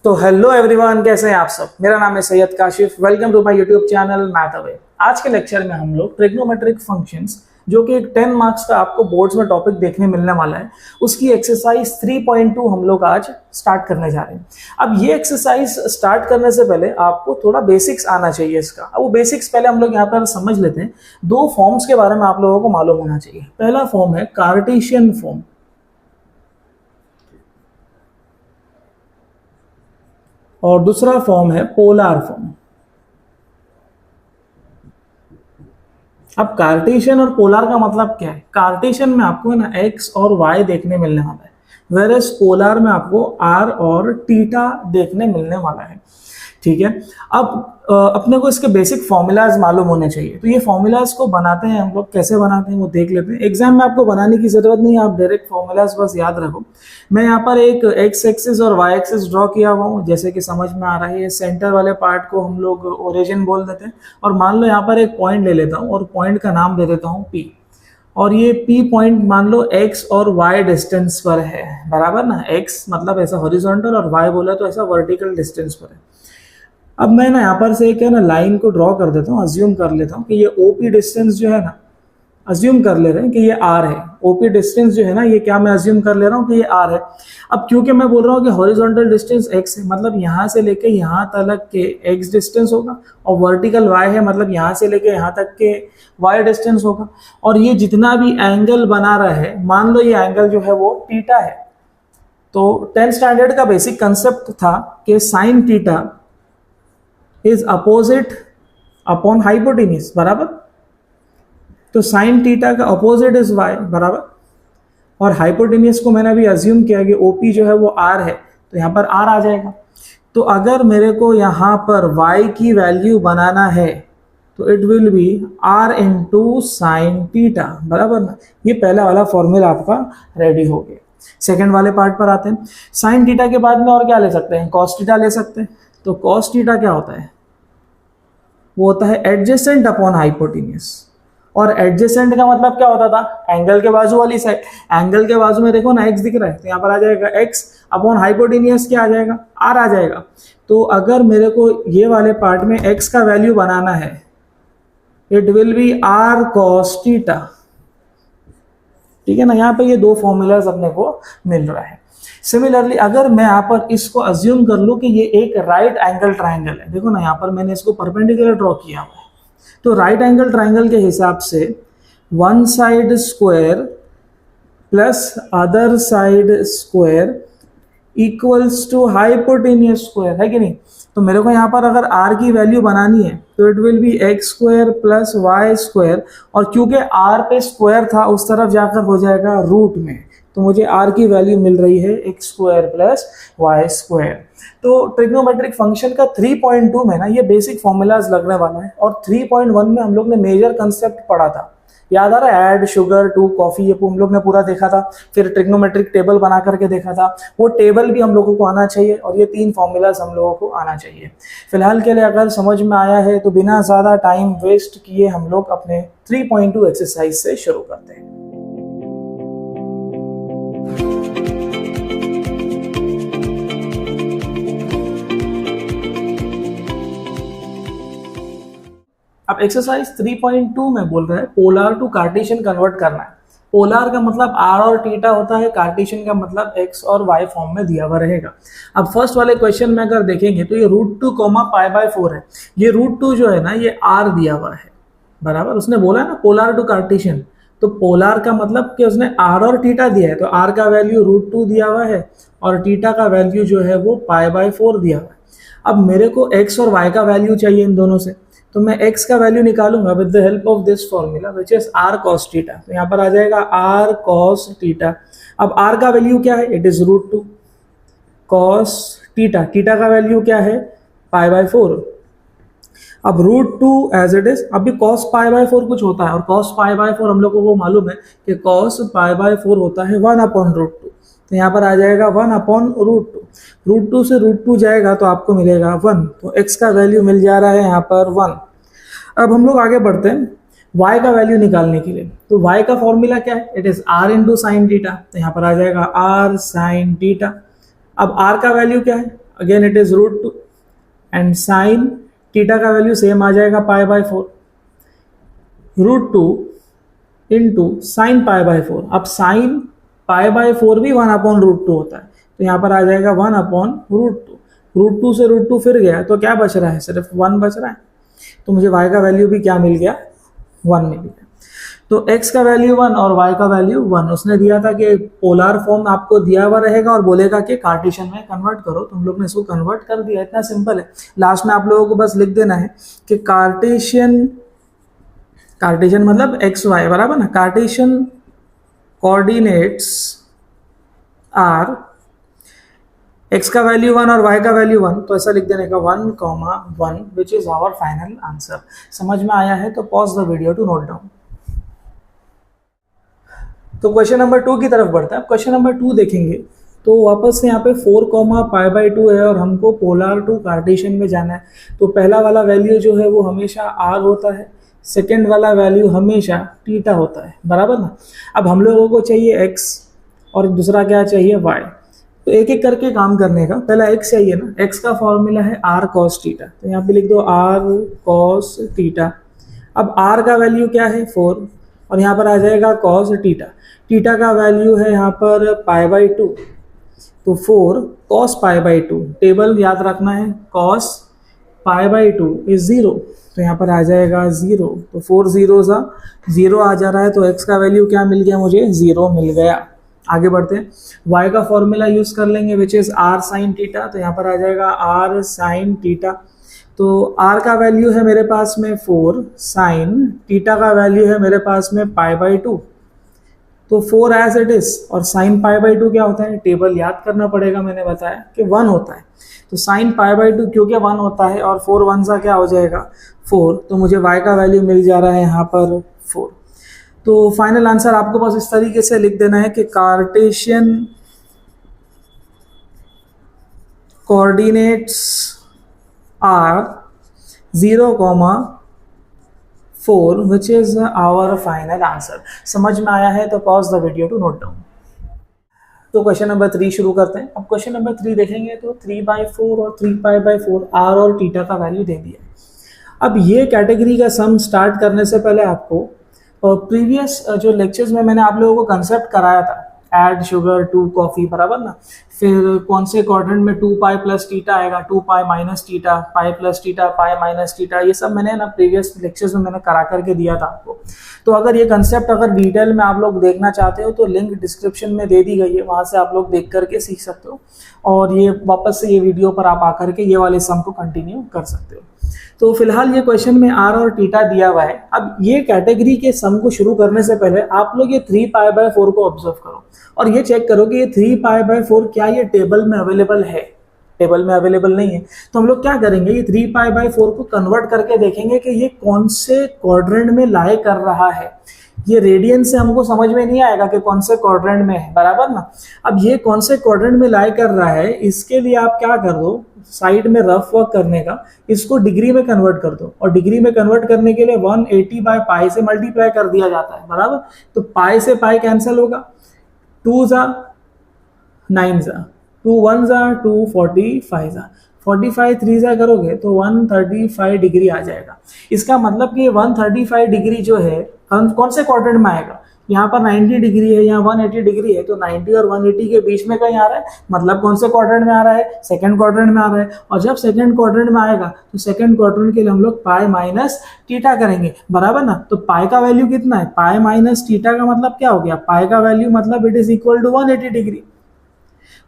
तो hello everyone, कैसे हैं आप सब। मेरा नाम है Syed Kashif. Welcome to my YouTube channel math away. आज के लेक्चर में हम लोग ट्रिग्नोमेट्रिक फंक्शंस, जो कि एक 10 मार्क्स का आपको बोर्ड्स में टॉपिक देखने मिलने वाला है, उसकी एक्सरसाइज 3.2 हम लोग आज स्टार्ट करने जा रहे हैं। अब ये एक्सरसाइज स्टार्ट करने से पहले आपको थोड़ा बेसिक्स आना चाहिए इसका। अब वो बेसिक्स पहले हम लोग यहाँ पर समझ लेते हैं। दो फॉर्म्स के बारे में आप लोगों को मालूम होना चाहिए। पहला फॉर्म है कार्टेशियन फॉर्म और दूसरा फॉर्म है पोलर फॉर्म। अब कार्टेशियन और पोलर का मतलब क्या है। कार्टेशियन में आपको ना एक्स और वाई देखने मिलने वाला है, वेरएस पोलर में आपको आर और थीटा देखने मिलने वाला है। ठीक है। अब अपने को इसके बेसिक फॉर्मूलाज मालूम होने चाहिए। तो ये फॉर्मूलाज को बनाते हैं हम लोग, कैसे बनाते हैं वो देख लेते हैं। एग्जाम में आपको बनाने की जरूरत नहीं है, आप डायरेक्ट फॉर्मूलाज बस याद रखो। मैं यहाँ पर एक एक्स एक्सिस और वाई एक्सिस ड्रॉ किया हुआ हूँ, जैसे कि समझ में आ रहा है। ये सेंटर वाले पार्ट को हम लोग ओरिजिन बोल देते हैं। और मान लो यहाँ पर एक पॉइंट ले लेता हूँ और पॉइंट का नाम दे देता हूँ पी। और ये पी पॉइंट मान लो एक्स और वाई डिस्टेंस पर है, बराबर ना। एक्स मतलब ऐसा हॉरिजॉन्टल और वाई बोला तो ऐसा वर्टिकल डिस्टेंस पर है। अब मैं ना यहाँ पर से एक है ना लाइन को ड्रॉ कर देता हूँ। अज्यूम कर लेता हूँ कि ये ओपी डिस्टेंस जो है ना, अज्यूम कर ले रहे हैं कि ये आर है। ओपी डिस्टेंस जो है ना, ये क्या मैं अज्यूम कर ले रहा हूँ कि ये आर है। अब क्योंकि मैं बोल रहा हूँ कि हॉरिजॉन्टल डिस्टेंस एक्स है, मतलब यहाँ से लेके यहाँ तक के एक्स डिस्टेंस होगा, और वर्टिकल वाई है, मतलब यहाँ से लेके यहाँ तक के वाई डिस्टेंस होगा। और ये जितना भी एंगल बना रहा है, मान लो ये एंगल जो है वो थीटा है। तो 10th स्टैंडर्ड का बेसिक कंसेप्ट था कि sine theta is opposite upon hypotenuse, बराबर। तो साइन थीटा का अपोजिट इज वाई, बराबर। और हाइपोटेन्यूज को मैंने अभी अज्यूम किया कि ओपी जो है वो आर है, तो यहाँ पर आर आ जाएगा। तो अगर मेरे को यहाँ पर वाई की वैल्यू बनाना है तो it will be r into sine theta, बराबर ना। ये पहला वाला फॉर्मूला आपका रेडी हो गया। सेकेंड वाले पार्ट पर आते हैं। साइन थीटा के बाद में और क्या ले सकते हैं, कॉस थीटा ले सकते हैं। तो कॉस थीटा क्या होता है, वो होता है एडजेसेंट अपॉन हाइपोटेन्यूज। और एडजेसेंट का मतलब क्या होता था, एंगल के बाजू वाली साइड। एंगल के बाजू में देखो ना एक्स दिख रहा है, तो यहाँ पर आ जाएगा एक्स अपॉन हाइपोटेन्यूज, क्या आ जाएगा, आर आ जाएगा। तो अगर मेरे को ये वाले पार्ट में एक्स का वैल्यू बनाना है, it will be r cos theta. ठीक है ना। यहाँ पे ये दो फॉर्मूलाज अपने को मिल रहा है। सिमिलरली अगर मैं यहाँ पर इसको अज्यूम कर लूँ कि ये एक राइट एंगल ट्राइंगल है, देखो ना यहाँ पर मैंने इसको परपेंडिकुलर ड्रॉ किया हुआ है। तो राइट एंगल ट्राइंगल के हिसाब से one side square plus other side square equals to hypotenuse square, है कि नहीं। तो मेरे को यहाँ पर अगर r की वैल्यू बनानी है तो it will be x square plus y square. और क्योंकि r पे स्क्वायर था, उस तरफ जाकर हो जाएगा रूट में। तो मुझे r की वैल्यू मिल रही है x square plus y square. तो ट्रिग्नोमेट्रिक फंक्शन का 3.2 में ना ये बेसिक फॉर्मूलाज लगने वाला है। और 3.1 में हम लोग ने मेजर कंसेप्ट पढ़ा था, याद आ रहा है, ऐड शुगर टू कॉफी, ये हम लोग ने पूरा देखा था। फिर ट्रिग्नोमेट्रिक टेबल बना करके देखा था, वो टेबल भी हम लोगों को आना चाहिए। और ये 3 फॉर्मूलाज हम लोगों को आना चाहिए। फिलहाल के लिए अगर समझ में आया है तो बिना ज़्यादा टाइम वेस्ट किए हम लोग अपने 3.2 एक्सरसाइज से शुरू करते हैं। अब एक्सरसाइज 3.2 में बोल रहा है पोलर टू कार्टेशियन कन्वर्ट करना है। पोलर का मतलब आर और थीटा होता है, कार्टेशियन का मतलब एक्स और वाई फॉर्म में दिया हुआ रहेगा। अब फर्स्ट वाले क्वेश्चन में अगर देखेंगे तो ये √2 π/4 है। ये √2 जो है ना, ये आर दिया हुआ है, बराबर। उसने बोला ना पोलर टू कार्टेशियन, तो पोलर का मतलब कि उसने आर और थीटा दिया है। तो आर का वैल्यू √2 दिया हुआ है और थीटा का वैल्यू जो है वो π/4 दिया हुआ है। अब मेरे को एक्स और वाई का वैल्यू चाहिए इन दोनों से, तो मैं x का वैल्यू निकालूंगा with the help of this formula which is r cos theta. तो यहाँ पर आ जाएगा r cos थीटा। अब r का वैल्यू क्या है, it is √2 cos theta. Theta का वैल्यू क्या है, π/4। अब √2 एज इट इज। अभी cos π/4 कुछ होता है, और cos π/4 हम लोगों को मालूम है कि cos π/4 होता है 1/√2। तो यहाँ पर आ जाएगा 1/√2। √2 से √2 जाएगा तो आपको मिलेगा 1। तो x का वैल्यू मिल जा रहा है यहाँ पर 1। अब हम लोग आगे बढ़ते हैं y का वैल्यू निकालने के लिए। तो y का फॉर्मूला क्या है, it is r into sine theta. तो यहाँ पर आ जाएगा r साइन थीटा। अब r का वैल्यू क्या है, again it is √2 and sine theta का वैल्यू सेम आ जाएगा π/4 √2 इंटू साइन π/4। अब साइन π/4 भी 1/√2 होता है, तो यहाँ पर आ जाएगा 1/√2। √2 से √2 फिर गया तो क्या बच रहा है, सिर्फ 1 बच रहा है। तो मुझे y का वैल्यू भी क्या मिल गया, 1 मिल गया। तो x का वैल्यू 1 और y का वैल्यू 1। उसने दिया था कि पोलर फॉर्म आपको दिया हुआ रहेगा और बोलेगा कि कार्टेशियन में कन्वर्ट करो, तो हम लोग ने इसको कन्वर्ट कर दिया। इतना सिंपल है। लास्ट में आप लोगों को बस लिख देना है कि कार्टेशियन मतलब एक्स वाई, बराबर ना। कार्टेशियन कोऑर्डिनेट्स आर x का वैल्यू 1 और y का वैल्यू 1, तो ऐसा लिख देने का 1,1 which is our final answer. समझ में आया है तो pause the video to note down. तो क्वेश्चन नंबर 2 की तरफ बढ़ता है। क्वेश्चन नंबर 2 देखेंगे तो वापस से यहाँ पे 4,π/2 है और हमको पोलर टू कार्टेशियन में जाना है। तो पहला वाला वैल्यू जो है वो हमेशा r होता है, सेकेंड वाला वैल्यू हमेशा थीटा होता है, बराबर ना। अब हम लोगों को चाहिए x और दूसरा क्या चाहिए y। तो एक एक करके काम करने का। पहला x चाहिए ना, x का फॉर्मूला है r cos थीटा, तो यहाँ पे लिख दो r cos थीटा। अब r का वैल्यू क्या है 4 और यहाँ पर आ जाएगा cos थीटा। थीटा का वैल्यू है यहाँ पर π/2, तो 4 cos π/2। टेबल याद रखना है, cos π/2 इज 0, तो यहाँ पर आ जाएगा 0। तो 4 0 0 आ जा रहा है, तो x का वैल्यू क्या मिल गया मुझे, 0 मिल गया। आगे बढ़ते हैं, y का फॉर्मूला यूज कर लेंगे which is r sin theta, तो यहाँ पर आ जाएगा r sin थीटा। तो r का वैल्यू है मेरे पास में 4 sin थीटा का वैल्यू है मेरे पास में π/2, तो 4 एज इट इज। और sin π/2 क्या होता है, टेबल याद करना पड़ेगा, मैंने बताया कि 1 होता है। तो sin π/2 क्योंकि 1 होता है और 4 1 सा क्या हो जाएगा 4, तो मुझे y का वैल्यू मिल जा रहा है यहाँ पर 4। तो फाइनल आंसर आपको बस इस तरीके से लिख देना है कि Cartesian coordinates are 0,4 which is our final answer. समझ में आया है तो pause the video to note down. तो क्वेश्चन नंबर 3 शुरू करते हैं। अब क्वेश्चन नंबर 3 देखेंगे तो 3/4 और 3π/4 r और थीटा का वैल्यू दे दिया। अब ये कैटेगरी का सम स्टार्ट करने से पहले आपको प्रीवियस जो लेक्चर्स में मैंने आप लोगों को कंसेप्ट कराया था, ऐड शुगर टू कॉफी, बराबर ना। फिर कौन से क्वाड्रेंट में 2π प्लस थीटा आएगा, 2π minus theta, pi plus theta, pi minus theta, ये सब मैंने ना प्रीवियस लेक्चर्स में मैंने करा करके दिया था आपको। तो अगर ये कंसेप्ट अगर डिटेल में आप लोग देखना चाहते हो तो लिंक डिस्क्रिप्शन में दे दी गई है, वहाँ से आप लोग देख करके सीख सकते हो और ये वापस से ये वीडियो पर आप आकर के ये वाले सम को कंटिन्यू कर सकते हो। तो फिलहाल ये क्वेश्चन में r और थीटा दिया हुआ है। अब ये कैटेगरी के सम को शुरू करने से पहले आप लोग ये 3π/4 को ऑब्जर्व करो और ये चेक करो कि ये 3π/4 क्या ये टेबल में अवेलेबल है। टेबल में अवेलेबल नहीं है तो हम लोग क्या करेंगे, ये 3π/4 को कन्वर्ट करके देखेंगे कि ये कौन से क्वाड्रेंट में लाई कर रहा है। ये रेडियन से हमको समझ में नहीं आएगा कि कौन से क्वाड्रेंट में है, बराबर ना। अब ये कौन से क्वाड्रेंट में लाई कर रहा है, इसके लिए आप क्या कर दो, साइड में रफ वर्क करने का इसको डिग्री में कन्वर्ट कर दो और डिग्री में कन्वर्ट करने के लिए 180/π से मल्टीप्लाई कर दिया जाता है, बराबर। तो पाई से पाई कैंसिल होगा, 2 जा 9 जा, 2 1 जा 2 45 जा, 45 3 जा करोगे तो 135 डिग्री आ जाएगा। इसका मतलब कि 135 डिग्री जो है कौन से क्वाड्रेंट में आएगा, यहाँ पर 90 डिग्री है, यहाँ 180 डिग्री है, तो 90 और 180 के बीच में कहीं आ रहा है, मतलब कौन से क्वाड्रेंट में आ रहा है, सेकंड क्वाड्रेंट में आ रहा है। और जब सेकंड क्वाड्रेंट में आएगा तो सेकंड क्वाड्रेंट के लिए हम लोग पाई माइनस थीटा करेंगे, बराबर ना। तो पाई का वैल्यू कितना है, पाई माइनस थीटा का मतलब क्या हो गया, पाई का वैल्यू मतलब it is equal to 180 degree.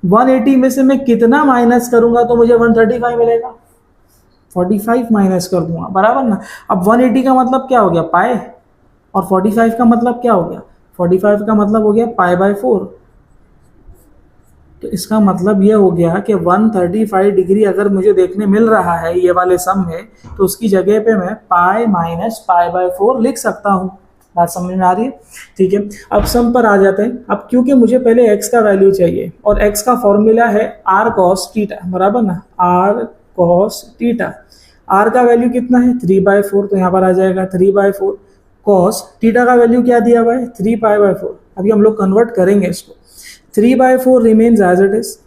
180 में से मैं कितना माइनस करूंगा तो मुझे 135 मिलेगा, 45 माइनस कर दूंगा, बराबर ना। अब 180 का मतलब क्या हो गया, पाई, और 45 का मतलब क्या हो गया, 45 का मतलब हो गया π/4। तो इसका मतलब ये हो गया कि 135 डिग्री अगर मुझे देखने मिल रहा है ये वाले सम में, तो उसकी जगह पे मैं पाई माइनस π/4 लिख सकता हूँ। बात समझ में आ रही है, ठीक है। अब सम पर आ जाते हैं। अब क्योंकि मुझे पहले x का वैल्यू चाहिए और x का फॉर्मूला है r cos थीटा, बराबर ना, r cos थीटा। r का वैल्यू कितना है 3/4, तो यहाँ पर आ जाएगा 3/4। cos थीटा का वैल्यू क्या दिया हुआ है 3π/4। अभी हम लोग कन्वर्ट करेंगे इसको, 3/4 रिमेन्स एज इट इज,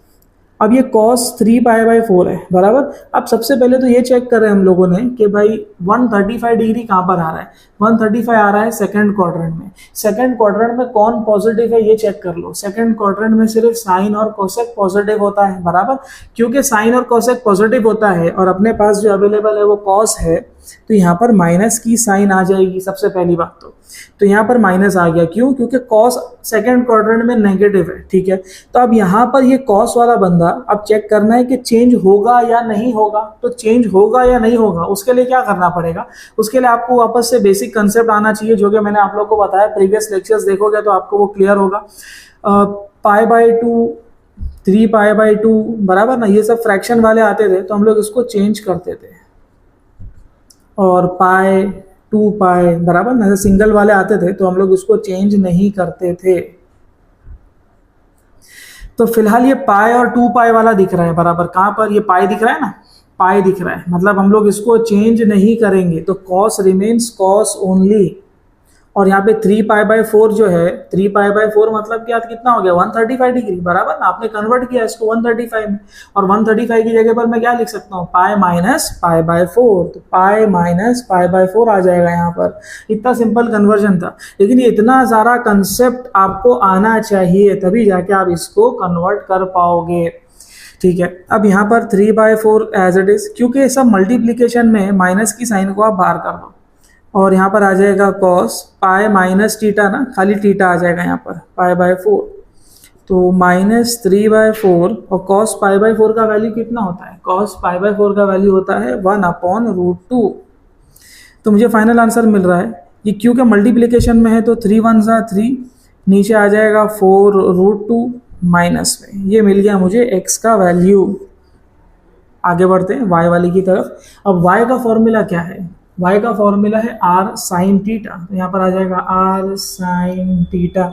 अब ये cos 3π/4 है बराबर। अब सबसे पहले तो ये चेक कर रहे हैं हम लोगों ने कि भाई 135 डिग्री कहाँ पर आ रहा है। 135 आ रहा है सेकंड क्वाड्रेंट में। सेकंड क्वाड्रेंट में कौन पॉजिटिव है ये चेक कर लो। सेकंड क्वाड्रेंट में सिर्फ साइन और कोसेक पॉजिटिव होता है बराबर। क्योंकि साइन और कोसेक पॉजिटिव होता है और अपने पास जो अवेलेबल है वो कॉस है, तो यहाँ पर माइनस की साइन आ जाएगी सबसे पहली बात तो यहाँ पर माइनस आ गया। क्यों? क्योंकि कॉस सेकंड क्वाड्रेंट में नेगेटिव है, ठीक है। तो अब यहाँ पर ये कॉस वाला बंदा अब चेक करना है कि चेंज होगा या नहीं होगा। तो चेंज होगा या नहीं होगा उसके लिए क्या करना पड़ेगा? उसके लिए आपको वापस से बेसिक कंसेप्ट आना चाहिए, जो कि मैंने आप लोग को बताया। प्रीवियस लेक्चर्स देखोगे तो आपको वो क्लियर होगा। π/2 3π/2 बराबर ना, ये सब फ्रैक्शन वाले आते थे तो हम लोग इसको चेंज करते थे। और पाई 2π बराबर ना, सिंगल वाले आते थे तो हम लोग इसको चेंज नहीं करते थे। तो फिलहाल ये पाई और 2π वाला दिख रहा है बराबर। कहाँ पर? ये पाई दिख रहा है ना, पाई दिख रहा है, मतलब हम लोग इसको चेंज नहीं करेंगे। तो कॉस रिमेन्स कॉस ओनली। और यहाँ पे 3π/4 जो है, 3π/4 मतलब क्या, कितना हो गया? 135 डिग्री बराबर ना। आपने कन्वर्ट किया इसको 135 में, और 135 की जगह पर मैं क्या लिख सकता हूँ? Pi minus π/4। तो पाई माइनस π/4 आ जाएगा यहाँ पर। इतना सिंपल कन्वर्जन था, लेकिन ये इतना सारा कंसेप्ट आपको आना चाहिए, तभी जाके आप इसको कन्वर्ट कर पाओगे, ठीक है। अब यहाँ पर 3/4 एज इट इज, क्योंकि सब मल्टीप्लीकेशन में माइनस की साइन को आप बाहर कर दो, और यहाँ पर आ जाएगा कॉस पाई माइनस टीटा ना, खाली टीटा आ जाएगा यहाँ पर π/4। तो माइनस 3/4 और कॉस π/4 का वैल्यू कितना होता है? कॉस π/4 का वैल्यू होता है 1/√2। तो मुझे फाइनल आंसर मिल रहा है ये, क्योंकि मल्टीप्लीकेशन में है तो 3 1 3, नीचे आ जाएगा 4√2 माइनस में, ये मिल गया मुझे x का वैल्यू। आगे बढ़ते हैं y वाली की तरफ। अब y का फॉर्मूला क्या है? y का फॉर्मूला है r sin थीटा। तो यहाँ पर आ जाएगा r sin थीटा,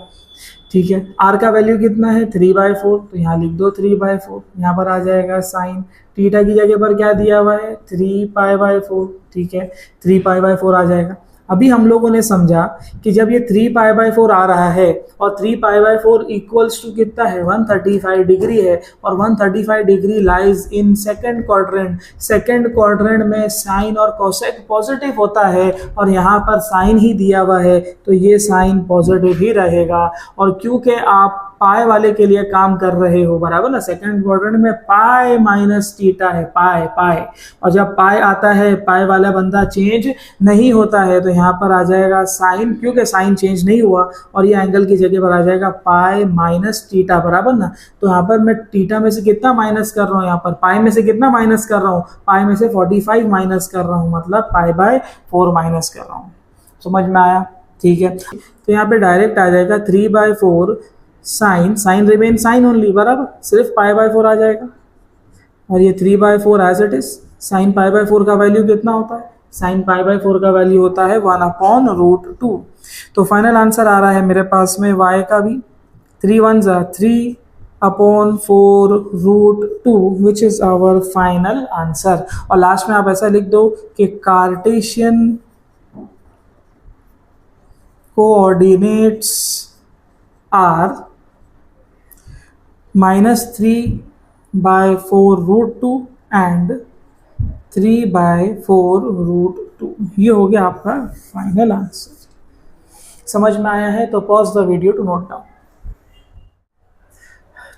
ठीक है। r का वैल्यू कितना है? 3/4, तो यहाँ लिख दो 3/4। यहाँ पर आ जाएगा साइन थीटा की जगह पर क्या दिया हुआ है? 3π/4, ठीक है, 3π/4 आ जाएगा। अभी हम लोगों ने समझा कि जब ये 3π/4 आ रहा है और 3π/4 इक्वल्स टू कितना है? 135 डिग्री है, और 135 degree lies in second quadrant. Second quadrant में साइन और कोसेक पॉजिटिव होता है, और यहाँ पर साइन ही दिया हुआ है तो ये साइन पॉजिटिव ही रहेगा। और क्योंकि आप पाई वाले के लिए काम कर रहे हो बराबर ना, सेकंड क्वाड्रेंट में पाई माइनस थीटा है, पाई पाई, और जब पाई आता है पाई वाला बंदा चेंज नहीं होता है, तो यहाँ पर आ जाएगा साइन, क्योंकि साइन चेंज नहीं हुआ, और ये एंगल की जगह पर आ जाएगा पाई माइनस थीटा बराबर ना। तो यहाँ पर मैं थीटा में से कितना माइनस कर रहा हूँ? यहाँ पर पाई में से कितना माइनस कर रहा हूँ? पाई में से 45 माइनस कर रहा हूँ, मतलब π/4 माइनस कर रहा हूँ। समझ में आया? ठीक है। तो यहाँ पे डायरेक्ट आ जाएगा 3/4 sine, sine remain sine only बराबर, सिर्फ π/4 आ जाएगा, और ये 3/4 एज इट इज। साइन π/4 का वैल्यू कितना होता है? साइन π/4 का वैल्यू होता है 1/√2। तो फाइनल आंसर आ रहा है मेरे पास में y का भी 3 1 3/4√2, which is our final answer. और लास्ट में आप ऐसा लिख दो कि कार्टेशियन कोऑर्डिनेट्स आर -3/4√2 एंड 3/4√2। ये हो गया आपका फाइनल आंसर। समझ में आया है तो pause the video to note down.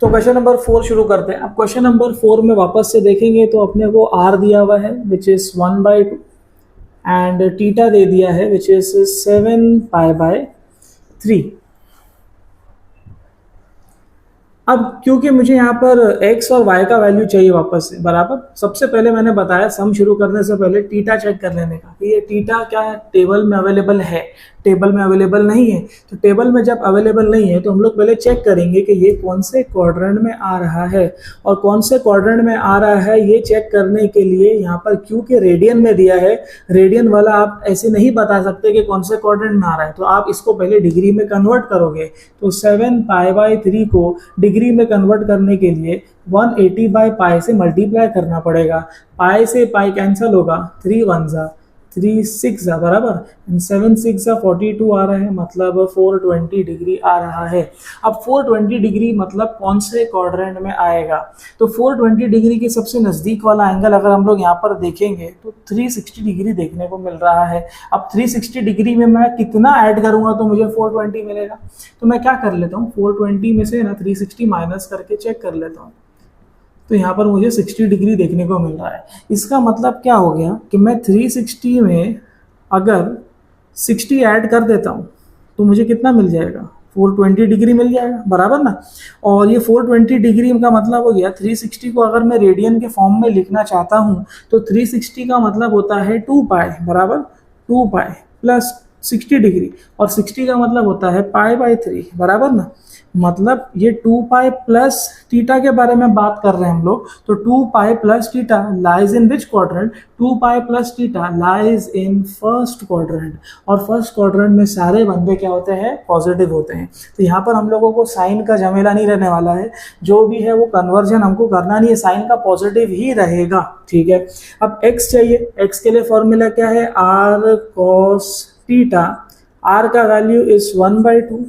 तो क्वेश्चन नंबर 4 शुरू करते हैं। अब क्वेश्चन नंबर 4 में वापस से देखेंगे तो अपने को r दिया हुआ है विच इज 1/2 एंड थीटा दे दिया है विच इज 7π/3। अब क्योंकि मुझे यहाँ पर x और y का वैल्यू चाहिए वापस से बराबर, सबसे पहले मैंने बताया सम शुरू करने से पहले थीटा चेक कर लेने का कि ये थीटा क्या है, टेबल में अवेलेबल है, टेबल में अवेलेबल नहीं है। तो टेबल में जब अवेलेबल नहीं है तो हम लोग पहले चेक करेंगे कि ये कौन से क्वाड्रेंट में आ रहा है, और कौन से क्वाड्रेंट में आ रहा है ये चेक करने के लिए यहाँ पर क्योंकि रेडियन में दिया है, रेडियन वाला आप ऐसे नहीं बता सकते कि कौन से क्वाड्रेंट में आ रहा है, तो आप इसको पहले डिग्री में कन्वर्ट करोगे। तो 7π/3 को डिग्री में कन्वर्ट करने के लिए 180/π से मल्टीप्लाई करना पड़ेगा। पाई से पाई कैंसिल होगा, 3 1 36 बराबर, 7 6 42 आ रहा है, मतलब 420 डिग्री आ रहा है। अब 420 डिग्री मतलब कौन से क्वाड्रेंट में आएगा, तो 420 डिग्री के सबसे नज़दीक वाला एंगल अगर हम लोग यहाँ पर देखेंगे तो 360 डिग्री देखने को मिल रहा है। अब 360 डिग्री में मैं कितना ऐड करूँगा तो मुझे 420 मिलेगा, तो मैं क्या कर लेता हूँ 420 में से ना 360 माइनस करके चेक कर लेता हूँ, तो यहाँ पर मुझे 60 डिग्री देखने को मिल रहा है। इसका मतलब क्या हो गया कि मैं 360 में अगर 60 ऐड कर देता हूँ तो मुझे कितना मिल जाएगा, 420 डिग्री मिल जाएगा बराबर ना। और ये 420 डिग्री का मतलब हो गया 360 को अगर मैं रेडियन के फॉर्म में लिखना चाहता हूँ तो 360 का मतलब होता है 2 पाई बराबर 2 पाई प्लस 60 डिग्री, और 60 का मतलब होता है पाई बाई 3 बराबर ना। मतलब ये 2 पाई प्लस थीटा के बारे में बात कर रहे हैं हम लोग, तो 2 पाई plus theta lies in which quadrant, 2 pi plus theta lies in first quadrant, और फर्स्ट क्वाड्रेंट में सारे बंदे क्या होते हैं, पॉजिटिव होते हैं। तो यहाँ पर हम लोगों को साइन का झमेला नहीं रहने वाला है, जो भी है वो कन्वर्जन हमको करना नहीं है, साइन का पॉजिटिव ही रहेगा, ठीक है। अब x चाहिए, x के लिए फॉर्मूला क्या है, r cos थीटा, r का वैल्यू इज 1/2,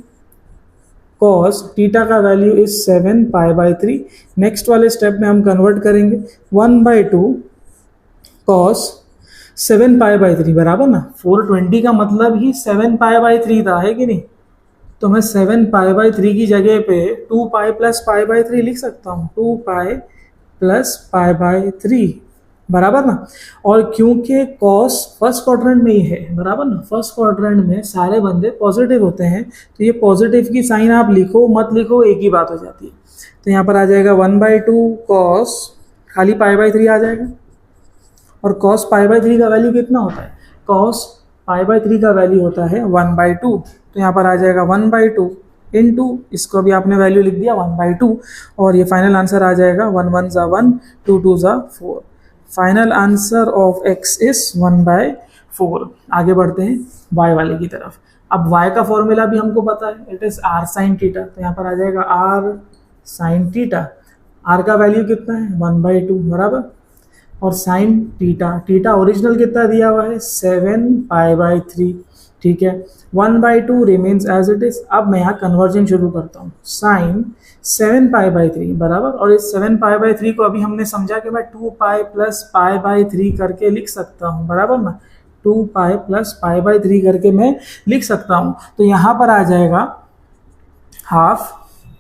cos थीटा का value is 7 pi by 3। Next वाले स्टेप में हम कन्वर्ट करेंगे 1/2 cos 7 पाई बाई 3 बराबर ना, 420 का मतलब ही 7 पाई बाई 3 था, है कि नहीं। तो मैं 7 पाई बाई 3 की जगह पे 2 पाई प्लस पाई बाई 3 लिख सकता हूँ, 2 पाई प्लस पाई बाई 3 बराबर ना। और क्योंकि कॉस फर्स्ट क्वाड्रेंट में ही है बराबर ना, फर्स्ट क्वाड्रेंट में सारे बंदे पॉजिटिव होते हैं, तो ये पॉजिटिव की साइन आप लिखो मत लिखो एक ही बात हो जाती है। तो यहाँ पर आ जाएगा 1/2 कॉस खाली पाई बाई 3 आ जाएगा, और कॉस पाई बाई 3 का वैल्यू कितना होता है, कॉस पाई बाई 3 का वैल्यू होता है 1/2, तो यहाँ पर आ जाएगा 1/2 इंटू, इसको भी आपने वैल्यू लिख दिया 1/2, और ये फाइनल आंसर आ जाएगा 1 1 ज़ा 1 2 2 ज़ा 4। Final answer of x is 1/4। आगे बढ़ते हैं y वाले की तरफ। अब y का फॉर्मूला भी हमको पता है, it is r sine theta, तो यहाँ पर आ जाएगा r साइन थीटा, r का वैल्यू कितना है 1/2 बराबर, और साइन थीटा, थीटा ओरिजिनल कितना दिया हुआ है 7 पाई बाई 3, ठीक है। 1/2 रिमेन्स एज इट इज। अब मैं यहाँ कन्वर्जन शुरू करता हूँ, साइन 7 पाई बाई 3 बराबर, और इस 7 पाई बाई 3 को अभी हमने समझा कि मैं 2 पाई प्लस पाई बाई 3 करके लिख सकता हूँ बराबर ना, 2 पाई प्लस पाई बाई 3 करके मैं लिख सकता हूँ। तो यहाँ पर आ जाएगा हाफ।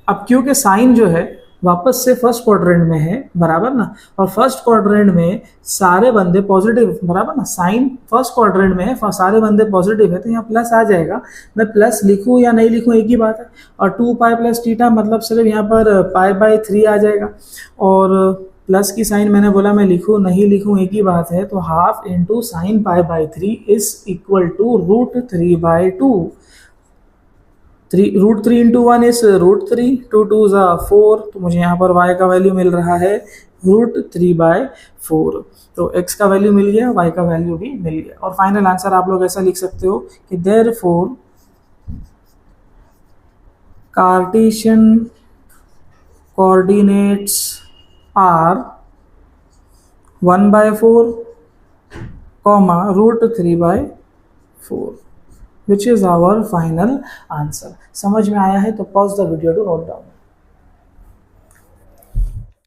अब क्योंकि साइन जो है वापस से फर्स्ट क्वाड्रेंट में है बराबर ना, और फर्स्ट क्वाड्रेंट में सारे बंदे पॉजिटिव बराबर ना, साइन फर्स्ट क्वाड्रेंट में है, सारे बंदे पॉजिटिव है, तो यहाँ प्लस आ जाएगा। मैं प्लस लिखूँ या नहीं लिखूँ एक ही बात है, और 2 पाई प्लस थीटा मतलब सिर्फ यहाँ पर पाई बाई 3 आ जाएगा, और प्लस की साइन मैंने बोला मैं लिखूँ नहीं लिखूँ एक ही बात है, तो half into sine pi by 3 is equal to √3/2। √3 into 1 is √3, 2 2 ज़ा 4, तो मुझे यहाँ पर y का वैल्यू मिल रहा है √3/4। तो x का वैल्यू मिल गया, y का वैल्यू भी मिल गया, और फाइनल आंसर आप लोग ऐसा लिख सकते हो कि therefore Cartesian coordinates are 1/4, √3/4, which is our final answer. समझ में आया है तो pause the video to note down.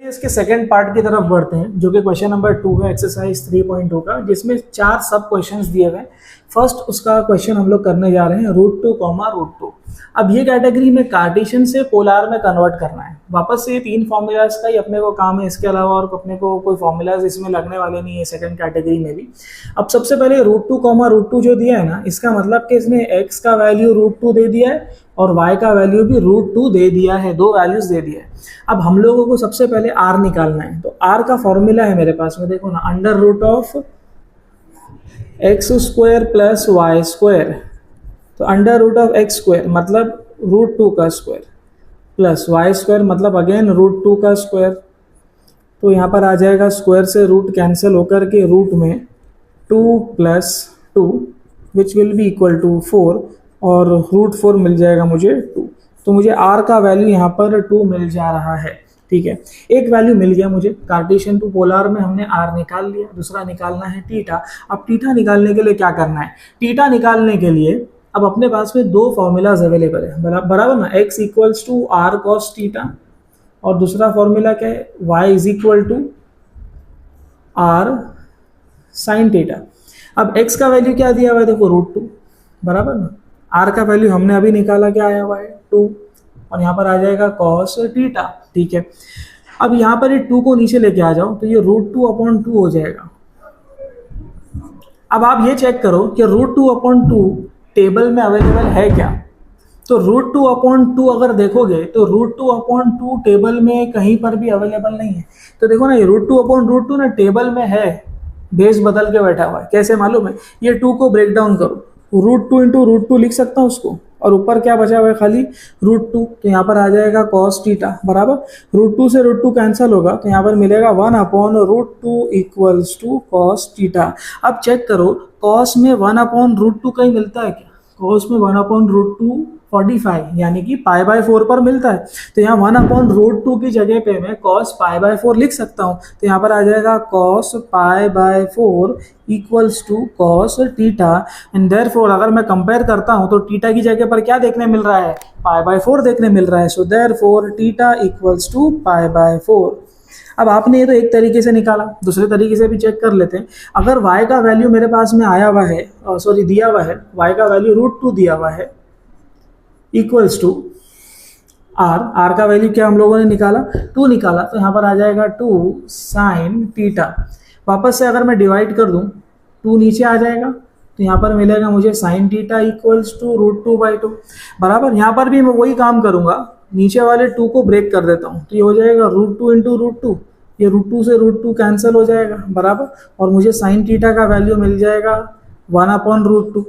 इसके सेकंड पार्ट की तरफ बढ़ते हैं, जो कि क्वेश्चन नंबर 2 है एक्सरसाइज 3.2 का, जिसमें 4 सब क्वेश्चंस दिए गए। फर्स्ट उसका क्वेश्चन हम लोग करने जा रहे हैं √2, √2। अब ये कैटेगरी में कार्टेशियन से पोलर में कन्वर्ट करना है। वापस से ये 3 फॉर्मूलाज का ही अपने को काम है, इसके अलावा और अपने को कोई फॉर्मूलाज इसमें लगने वाले नहीं है सेकंड कैटेगरी में भी। अब सबसे पहले √2, √2 जो दिया है ना, इसका मतलब कि इसने x का वैल्यू √2 दे दिया है और y का वैल्यू भी √2 दे दिया है, 2 वैल्यूज दे दिया है। अब हम लोगों को सबसे पहले r निकालना है, तो r का फॉर्मूला है मेरे पास में, देखो ना, √(x² + y², तो √(x² मतलब √2 का स्क्वायर प्लस y² मतलब अगेन √2 का स्क्वायर, तो यहाँ पर आ जाएगा स्क्वायर से रूट कैंसिल होकर के रूट में 2 + 2 which will be equal to 4, और √4 मिल जाएगा मुझे 2, तो मुझे r का वैल्यू यहाँ पर 2 मिल जा रहा है। ठीक है, एक वैल्यू मिल गया मुझे, कार्टेशियन टू पोलर में हमने आर निकाल लिया, दूसरा निकालना है थीटा। अब थीटा निकालने के लिए क्या करना है, थीटा निकालने के लिए अब अपने पास में दो फॉर्मूलाज अवेलेबल है, बराबर ना, x equals to r cos theta और दूसरा फॉर्मूला क्या है, y is equal to r sine theta. अब x का वैल्यू क्या दिया हुआ है, देखो √2, बराबर ना, r का वैल्यू हमने अभी निकाला, क्या आया हुआ है 2, और यहाँ पर आ जाएगा कॉस थीटा, ठीक है। अब यहाँ पर ये 2 को नीचे लेके आ जाओ तो ये √2/2 हो जाएगा। अब आप ये चेक करो कि √2/2 टेबल में अवेलेबल है क्या, तो √2/2 अगर देखोगे तो √2/2 टेबल में कहीं पर भी अवेलेबल नहीं है। तो देखो ना, ये √2/2 ना टेबल में है, बेस बदल के बैठा हुआ है, कैसे मालूम है, ये 2 को ब्रेक डाउन करो, √2 × √2 लिख सकता हूँ उसको, और ऊपर क्या बचा हुआ है, खाली √2, तो यहाँ पर आ जाएगा cos थीटा, बराबर, √2 से √2 कैंसिल होगा तो यहाँ पर मिलेगा 1/√2 इक्वल्स टू cos थीटा। अब चेक करो, cos में 1/√2 कहीं मिलता है क्या, cos में 1/√2 45 यानी कि π/4 पर मिलता है, तो यहाँ 1/√2 की जगह पे मैं cos π/4 लिख सकता हूँ, तो यहाँ पर आ जाएगा cos π/4 equals to cos theta. And therefore अगर मैं कंपेयर करता हूँ तो थीटा की जगह पर क्या देखने मिल रहा है, π/4 देखने मिल रहा है, so therefore theta equals to π/4। अब आपने ये तो एक तरीके से निकाला, दूसरे तरीके से भी चेक कर लेते हैं। अगर y का वैल्यू मेरे पास में आया हुआ है, सॉरी दिया हुआ है, y का वैल्यू √2 दिया हुआ है इक्वल्स टू r का वैल्यू क्या हम लोगों ने निकाला, 2 निकाला, तो यहाँ पर आ जाएगा 2 साइन थीटा। वापस से अगर मैं डिवाइड कर दूँ, 2 नीचे आ जाएगा तो यहाँ पर मिलेगा मुझे साइन थीटा इक्वल्स टू √2/2, बराबर। यहाँ पर भी मैं वही काम करूँगा, नीचे वाले 2 को ब्रेक कर देता हूँ, तो ये हो जाएगा √2 × √2, ये √2 से √2 कैंसिल हो जाएगा, बराबर, और मुझे साइन थीटा का वैल्यू मिल जाएगा 1/√2।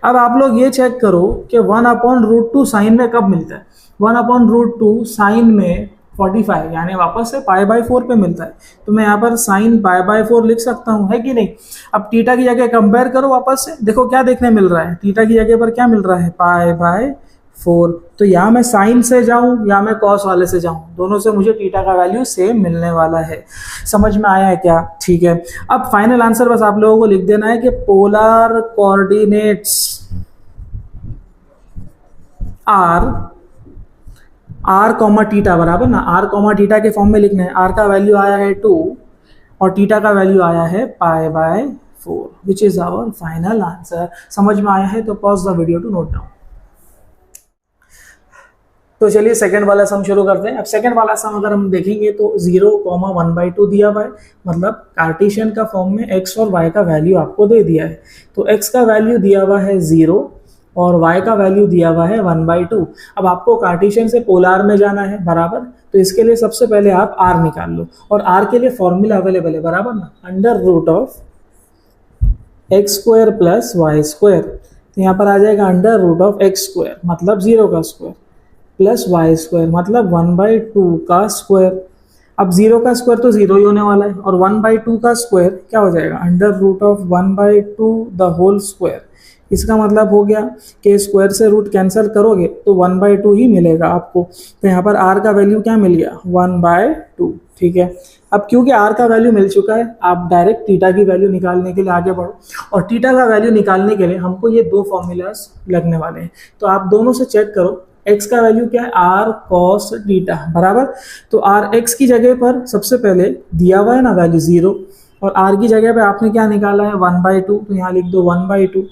अब आप लोग ये चेक करो कि 1/√2 साइन में कब मिलता है, 1/√2 साइन में 45 यानी वापस से π/4 पे मिलता है, तो मैं यहाँ पर साइन π/4 लिख सकता हूँ, है कि नहीं। अब थीटा की जगह कंपेयर करो वापस से, देखो क्या देखने मिल रहा है, थीटा की जगह पर क्या मिल रहा है, π/4, तो या मैं साइन से जाऊं या मैं कॉस वाले से जाऊं, दोनों से मुझे थीटा का वैल्यू सेम मिलने वाला है। समझ में आया है क्या, ठीक है। अब फाइनल आंसर बस आप लोगों को लिख देना है कि polar coordinates R comma theta, बराबर ना, आर कॉमा थीटा के फॉर्म में लिखना है। आर का वैल्यू आया है 2 और थीटा का वैल्यू आया है π/4, which is our final answer. समझ में आया है तो pause the video to note down. तो चलिए सेकंड वाला सम शुरू करते हैं। अब सेकंड वाला सम अगर हम देखेंगे तो 0,1/2 दिया हुआ है, मतलब कार्टेशियन का फॉर्म में x और y का वैल्यू आपको दे दिया है। तो x का वैल्यू दिया हुआ है 0 और y का वैल्यू दिया हुआ है 1/2। अब आपको कार्टेशियन से पोलर में जाना है, बराबर, तो इसके लिए सबसे पहले आप r निकाल लो, और r के लिए फॉर्मूला अवेलेबल है, बराबर ना, √x² + y², तो यहाँ पर आ जाएगा √x², मतलब 0 का स्क्वायर, प्लस y² मतलब 1/2 का स्क्वायर। अब 0 का स्क्वायर तो 0 ही होने वाला है, और 1/2 का स्क्वायर क्या हो जाएगा, √1/2 द होल स्क्वायर। इसका मतलब हो गया कि स्क्वायर से रूट कैंसिल करोगे तो 1/2 ही मिलेगा आपको। तो यहाँ पर r का वैल्यू क्या मिल गया, 1/2, ठीक है। अब क्योंकि r का वैल्यू मिल चुका है, आप डायरेक्ट थीटा की वैल्यू निकालने के लिए आगे बढ़ो, और थीटा का वैल्यू निकालने के लिए हमको ये दो फॉर्मूलाज लगने वाले हैं। तो आप दोनों से चेक करो, x का वैल्यू क्या है, r cos थीटा, बराबर। तो x की जगह पर सबसे पहले दिया हुआ है ना वैल्यू 0, और r की जगह पे आपने क्या निकाला है 1/2, तो यहाँ लिख दो 1/2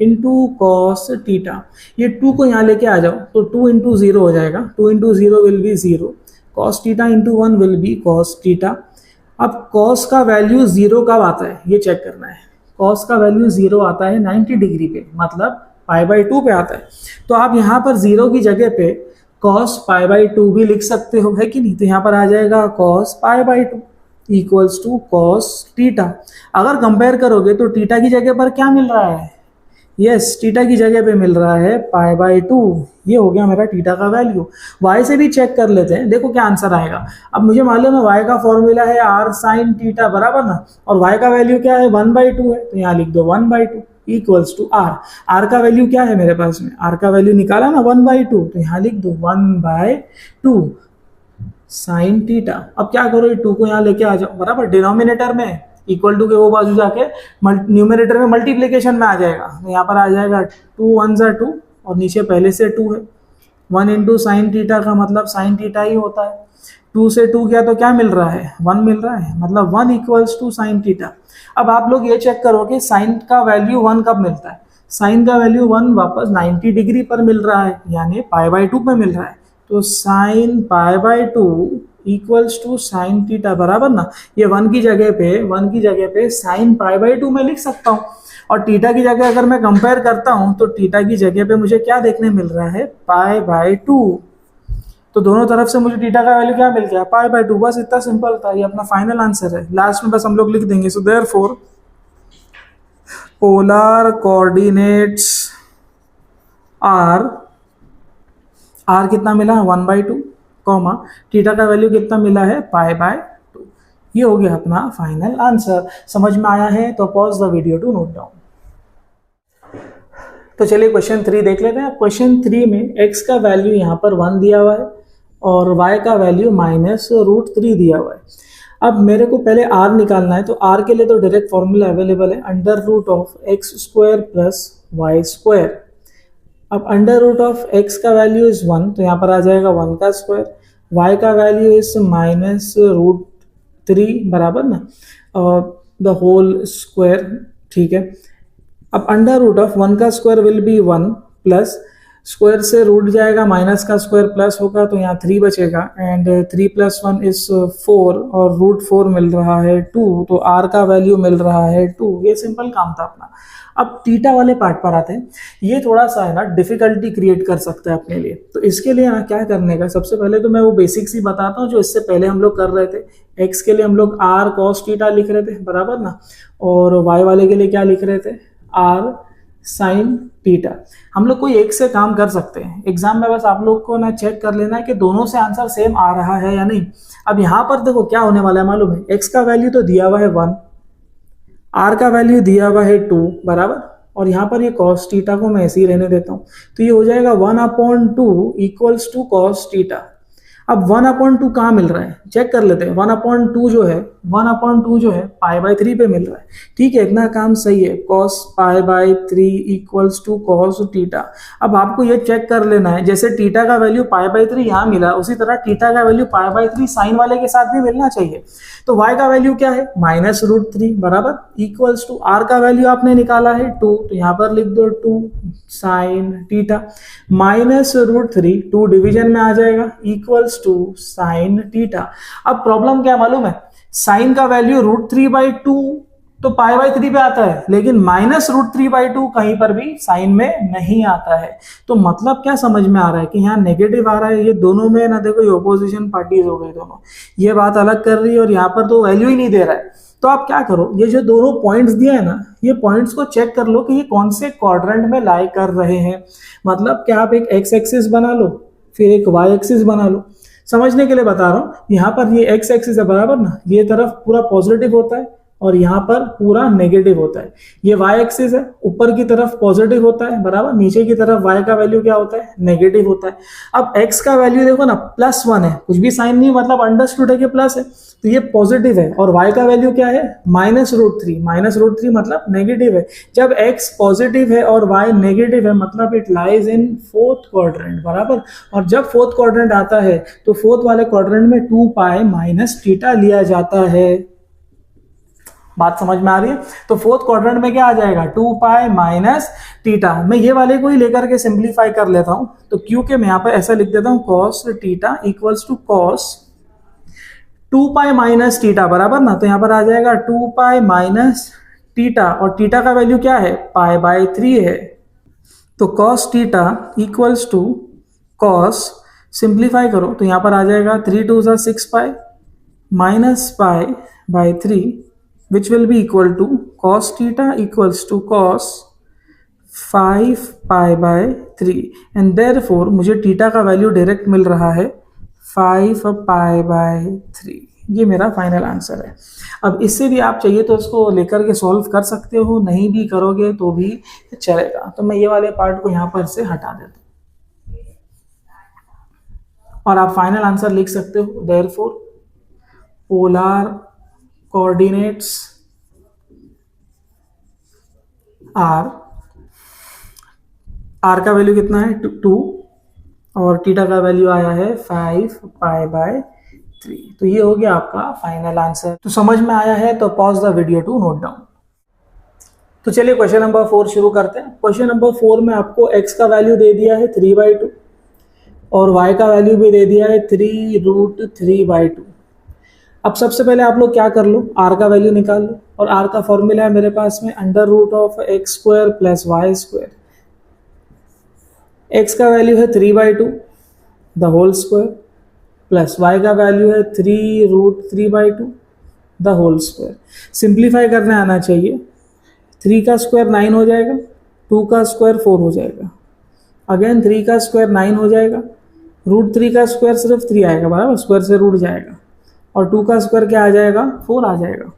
इंटू कॉस थीटा। ये 2 को यहाँ लेके आ जाओ तो 2 × 0 हो जाएगा, 2 × 0 will be 0, cos theta × 1 will be cos theta. अब cos का वैल्यू 0 कब आता है ये चेक करना है। cos का वैल्यू 0 आता है 90 डिग्री पे, मतलब π/2 पे आता है। तो आप यहाँ पर 0 की जगह पे cos π/2 भी लिख सकते हो, है कि नहीं। तो यहाँ पर आ जाएगा cos π/2 equals to cos theta. अगर कंपेयर करोगे तो थीटा की जगह पर क्या मिल रहा है, यस, थीटा की जगह पे मिल रहा है π/2। ये हो गया मेरा थीटा का वैल्यू। y से भी चेक कर लेते हैं, देखो क्या आंसर आएगा। अब मुझे मालूम है y का फॉर्मूला है r sin थीटा, बराबर ना, और y का वैल्यू क्या है 1/2 है, तो यहाँ लिख दो 1/2 इक्वल्स टू r का वैल्यू क्या है मेरे पास में, r का वैल्यू निकाला ना 1/2, तो यहाँ लिख दो 1/2 साइन टीटा। अब क्या करो, ये 2 को यहाँ लेके आ जाओ, बराबर डिनोमिनेटर में इक्वल टू के वो बाजू जाके न्यूमिनेटर में मल्टीप्लीकेशन में आ जाएगा। तो यहाँ पर आ जाएगा 2 1 ज़ा 2 और नीचे पहले से 2 है। 1 इंटू साइन टीटा का मतलब साइन टीटा ही होता है। 2 से 2 किया तो क्या मिल रहा है, 1 मिल रहा है, मतलब 1 इक्वल्स टू साइन टीटा। अब आप लोग ये चेक करो कि साइन का वैल्यू 1 कब मिलता है। साइन का वैल्यू 1 वापस 90 डिग्री पर मिल रहा है, यानी π/2 पे मिल रहा है। तो sine π/2 equals to sine theta, बराबर ना। ये 1 की जगह पे साइन π/2 में लिख सकता हूँ, और टीटा की जगह अगर मैं कंपेयर करता हूँ तो टीटा की जगह पे मुझे क्या देखने मिल रहा है, π/2। तो दोनों तरफ से मुझे टीटा का वैल्यू क्या मिल गया, π/2। बस इतना सिंपल था, ये अपना फाइनल आंसर है। लास्ट में बस हम लोग लिख देंगे, so therefore polar coordinates are कितना मिला, 1/2, कॉमा टीटा का वैल्यू कितना मिला है, π/2। ये हो गया अपना फाइनल आंसर। समझ में आया है तो pause the video to note down. तो चलिए क्वेश्चन 3 देख लेते हैं। क्वेश्चन 3 में x का वैल्यू यहाँ पर 1 दिया हुआ है और y का वैल्यू -√3 दिया हुआ है। अब मेरे को पहले r निकालना है, तो r के लिए तो डायरेक्ट फॉर्मूला अवेलेबल है, √x² + y²। अब √x का वैल्यू इज 1, तो यहाँ पर आ जाएगा 1 का स्क्वायर। y का वैल्यू इज -√3, बराबर ना, द होल स्क्वायर, ठीक है। अब √1 का square will be 1 plus square से रूट जाएगा, माइनस का स्क्वायर प्लस होगा, तो यहाँ 3 बचेगा, एंड 3 + 1 इज 4 और √4 मिल रहा है 2, तो r का वैल्यू मिल रहा है 2। ये सिंपल काम था अपना। अब टीटा वाले पार्ट पर आते हैं। ये थोड़ा सा है ना डिफिकल्टी क्रिएट कर सकता है अपने लिए। तो इसके लिए ना क्या करने का, सबसे पहले तो मैं वो बेसिक्स ही बताता हूँ जो इससे पहले हम लोग कर रहे थे। x के लिए हम लोग r cos थीटा लिख रहे थे, बराबर ना, और y वाले के लिए क्या लिख रहे थे, r sin थीटा। हम लोग कोई एक से काम कर सकते हैं एग्जाम में, बस आप लोग को ना चेक कर लेना है कि दोनों से आंसर सेम आ रहा है या नहीं। अब यहाँ पर देखो क्या होने वाला है मालूम है, x का वैल्यू तो दिया हुआ है 1, r का वैल्यू दिया हुआ है 2, बराबर, और यहाँ पर ये cos थीटा को मैं ऐसे ही रहने देता हूँ, तो ये हो जाएगा 1/2 इक्वल्स टू cos थीटा। अब 1/2 कहाँ मिल रहा है, चेक कर लेते हैं। 1/2 जो है π/3 पे मिल रहा है, ठीक है, इतना काम सही है। cos π/3 equals to cos theta. अब आपको ये चेक कर लेना है, जैसे थीटा का वैल्यू π/3 यहाँ मिला, उसी तरह थीटा का वैल्यू π/3 साइन वाले के साथ भी मिलना चाहिए। तो y का वैल्यू क्या है, -√3, बराबर, इक्वल्स टू r का वैल्यू आपने निकाला है 2, तो यहाँ पर लिख दो 2 साइन थीटा, -√3 2 डिवीजन में आ जाएगा, इक्वल्स टू साइन थीटा। अब प्रॉब्लम क्या मालूम है, साइन का वैल्यू √3/2 तो π/3 पे आता है, लेकिन -√3/2 कहीं पर भी साइन में नहीं आता है। तो मतलब क्या समझ में आ रहा है कि यहाँ नेगेटिव आ रहा है। ये दोनों में ना देखो, ये ऑपोजिशन पार्टीज हो गए दोनों, ये बात अलग कर रही है और यहाँ पर तो वैल्यू ही नहीं दे रहा है। तो आप क्या करो, ये जो दोनों पॉइंट्स दिए हैं ना, ये पॉइंट्स को चेक कर लो कि ये कौन से क्वाड्रेंट में लाई कर रहे हैं। मतलब क्या आप एक x एक्सिस बना लो, फिर एक y एक्सिस बना लो। समझने के लिए बता रहा हूँ, यहाँ पर ये x एक्सिस है, बराबर ना, ये तरफ पूरा पॉजिटिव होता है और यहाँ पर पूरा नेगेटिव होता है। ये y एक्सिस है, ऊपर की तरफ पॉजिटिव होता है, बराबर, नीचे की तरफ y का वैल्यू क्या होता है, नेगेटिव होता है। अब x का वैल्यू देखो ना, +1 है, कुछ भी साइन नहीं, मतलब अंडरस्टूड है कि प्लस है, तो ये पॉजिटिव है, और y का वैल्यू क्या है, -√3 मतलब नेगेटिव है। जब x पॉजिटिव है और y नेगेटिव है, मतलब it lies in 4th quadrant, बराबर। और जब 4th क्वाड्रेंट आता है तो 4th वाले क्वाड्रेंट में 2π - थीटा लिया जाता है। बात समझ में आ रही है। तो 4th क्वाड्रेंट में क्या आ जाएगा, 2π - थीटा। मैं ये वाले को ही लेकर के सिंप्लीफाई कर लेता हूं, तो क्योंकि मैं यहाँ पर ऐसा लिख देता हूं, cos theta equals to cos 2π - theta, बराबर ना। तो यहाँ पर आ जाएगा 2π - थीटा, और थीटा का वैल्यू क्या है, π/3 है। तो cos theta equals to cos, simplify करो तो यहाँ पर आ जाएगा 3 2 6π -π/3 which will be equal to cos theta equals to cos 5π/3, and therefore मुझे थीटा का वैल्यू डायरेक्ट मिल रहा है 5π/3। ये मेरा फाइनल आंसर है। अब इससे भी आप चाहिए तो इसको लेकर के सॉल्व कर सकते हो, नहीं भी करोगे तो भी चलेगा। तो मैं ये वाले पार्ट को यहाँ पर से हटा देता हूँ। और आप फाइनल आंसर लिख सकते हो, देयरफॉर पोलर कोऑर्डिनेट्स आर का वैल्यू कितना है 2 और थीटा का वैल्यू आया है 5π/3। तो ये हो गया आपका फाइनल आंसर। तो समझ में आया है तो pause the video to note down. तो चलिए क्वेश्चन नंबर 4 शुरू करते हैं। क्वेश्चन नंबर 4 में आपको x का वैल्यू दे दिया है 3/2 और y का वैल्यू भी दे दिया है 3√3/2। अब सबसे पहले आप लोग क्या कर लो, r का वैल्यू निकाल लो और r का फॉर्मूला है मेरे पास में √x² + y²। x का वैल्यू है 3/2 the whole square plus y का वैल्यू है 3√3/2 द होल स्क्वायर। सिंप्लीफाई करने आना चाहिए। 3 का स्क्वायर 9 हो जाएगा, 2 का स्क्वायर 4 हो जाएगा, अगेन 3 का स्क्वायर 9 हो जाएगा, √3 का स्क्वायर सिर्फ 3 आएगा, बराबर, स्क्वायर से रूट जाएगा, और 2 का स्क्वायर क्या आ जाएगा 4 आ जाएगा।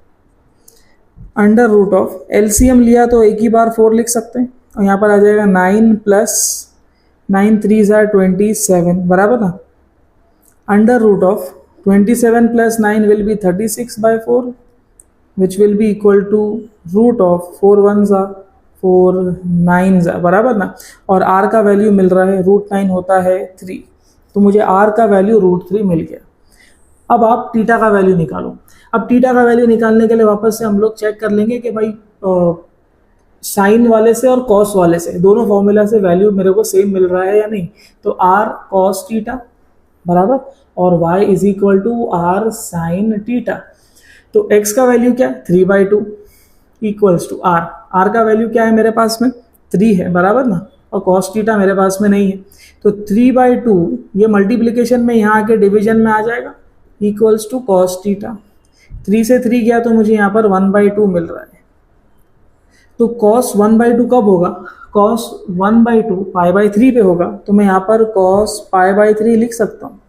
अंडर रूट ऑफ एलसीएम लिया तो एक ही बार 4 लिख सकते हैं और यहाँ पर आ जाएगा 9 + 9 3 = 27, बराबर ना। Under root of 27 + 9 will be 36/4 which will be equal to root of 4 1s are 4 9s are, बराबर ना। और r का वैल्यू मिल रहा है √9 होता है 3, तो मुझे r का वैल्यू √3 मिल गया। अब आप थीटा का वैल्यू निकालो। अब थीटा का वैल्यू निकालने के लिए वापस से हम लोग चेक कर लेंगे कि भाई साइन वाले से और कॉस वाले से दोनों फॉर्मूला से वैल्यू मेरे को सेम मिल रहा है या नहीं। तो r cos थीटा बराबर और y = r sin थीटा। तो x का वैल्यू क्या है 3/2 इक्वल्स टू r का वैल्यू क्या है मेरे पास में 3 है, बराबर ना, और cos थीटा मेरे पास में नहीं है। तो 3/2 ये मल्टीप्लिकेशन में यहाँ आके डिवीजन में आ जाएगा इक्वल्स टू cos थीटा। 3 से 3 गया तो मुझे यहाँ पर 1/2 मिल रहा है। तो cos 1/2 कब होगा, cos 1/2 π/3 पे होगा, तो मैं यहाँ पर cos π/3 लिख सकता हूँ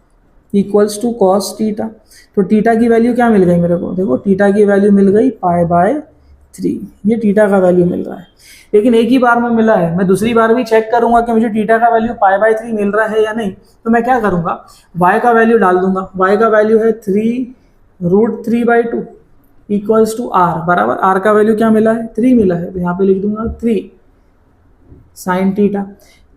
इक्वल्स टू cos थीटा। तो थीटा की वैल्यू क्या मिल गई मेरे को, देखो थीटा की वैल्यू मिल गई π/3, ये थीटा का वैल्यू मिल रहा है। लेकिन एक ही बार में मिला है, मैं दूसरी बार भी चेक करूंगा कि मुझे थीटा का वैल्यू π/3 मिल रहा है या नहीं। तो मैं क्या करूंगा, y का वैल्यू डाल दूंगा। y का वैल्यू है 3√3/2 इक्वल्स टू r, बराबर। r का वैल्यू क्या मिला है 3 मिला है, तो यहाँ पे लिख दूंगा 3 sin थीटा।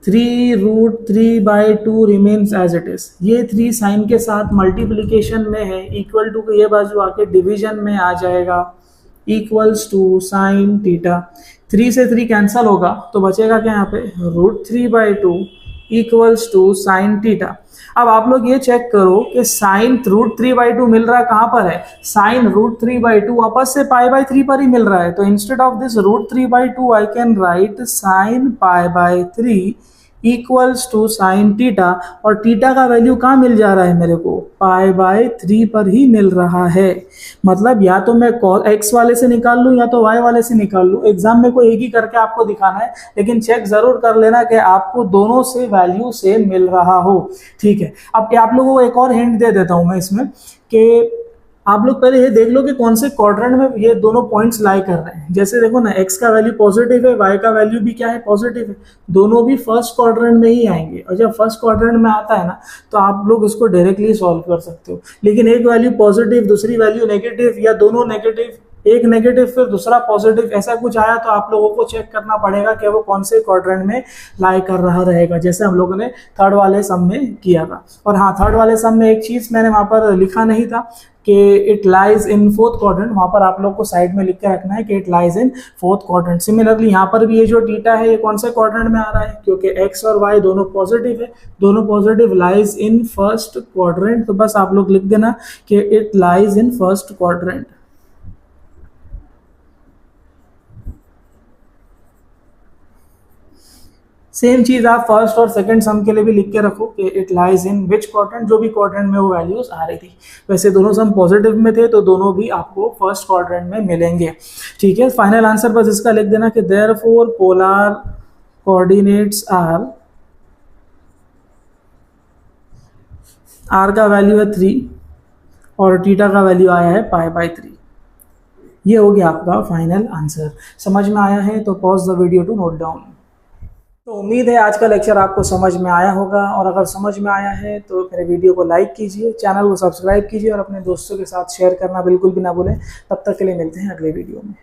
3√3/2 रिमेन्स एज इट इज। ये 3 साइन के साथ मल्टीप्लीकेशन में है, इक्वल टू के ये बाजू आके डिवीजन में आ जाएगा इक्वल्स टू साइन थीटा। 3 से 3 कैंसल होगा तो बचेगा क्या यहाँ पे √3/2 इक्वल्स टू साइन थीटा। अब आप लोग ये चेक करो कि साइन √3/2 मिल रहा कहाँ पर है, साइन √3/2 वापस से π/3 पर ही मिल रहा है। तो instead of this √3/2 I can write sine π/3 equals to sine theta. और थीटा का वैल्यू कहाँ मिल जा रहा है मेरे को, π/3 पर ही मिल रहा है। मतलब या तो मैं x वाले से निकाल लूँ या तो y वाले से निकाल लूँ। एग्जाम में कोई एक ही करके आपको दिखाना है, लेकिन चेक जरूर कर लेना कि आपको दोनों से वैल्यू सेम मिल रहा हो, ठीक है। अब आप लोगों को एक और हिंट दे देता हूँ मैं इसमें कि आप लोग पहले ये देख लो कि कौन से क्वाड्रेंट में ये दोनों पॉइंट्स लाई कर रहे हैं। जैसे देखो ना, x का वैल्यू पॉजिटिव है, y का वैल्यू भी क्या है पॉजिटिव है, दोनों भी फर्स्ट क्वाड्रेंट में ही आएंगे। और जब फर्स्ट क्वाड्रेंट में आता है ना तो आप लोग इसको डायरेक्टली सॉल्व कर सकते हो। लेकिन एक वैल्यू पॉजिटिव दूसरी वैल्यू नेगेटिव, या दोनों नेगेटिव एक नेगेटिव फिर दूसरा पॉजिटिव, ऐसा कुछ आया तो आप लोगों को चेक करना पड़ेगा कि वो कौन से क्वाड्रेंट में लाई कर रहा रहेगा, जैसे हम लोगों ने थर्ड वाले सम में किया था। और हाँ, थर्ड वाले सम में एक चीज मैंने वहां पर लिखा नहीं था कि it lies in fourth quadrant, वहां पर आप लोग को साइड में लिख के रखना है कि it lies in fourth quadrant. Similarly यहाँ पर भी ये जो थीटा है ये कौन से क्वाड्रेंट में आ रहा है, क्योंकि x और y दोनों पॉजिटिव है, दोनों positive, lies in first quadrant. तो बस आप लोग लिख देना कि it lies in first quadrant. Same चीज आप फर्स्ट और सेकंड सम के लिए भी लिख के रखो कि it lies in which quadrant, जो भी क्वाड्रेंट में वो वैल्यूज आ रही थी। वैसे दोनों सम पॉजिटिव में थे तो दोनों भी आपको फर्स्ट क्वाड्रेंट में मिलेंगे, ठीक है। फाइनल आंसर बस इसका लिख देना कि therefore polar coordinates are, r का वैल्यू है 3 और थीटा का वैल्यू आया है π/3। ये हो गया आपका फाइनल आंसर। समझ में आया है तो pause the video to note down. तो उम्मीद है आज का लेक्चर आपको समझ में आया होगा, और अगर समझ में आया है तो मेरे वीडियो को लाइक कीजिए, चैनल को सब्सक्राइब कीजिए और अपने दोस्तों के साथ शेयर करना बिल्कुल भी ना भूलें। तब तक के लिए मिलते हैं अगले वीडियो में।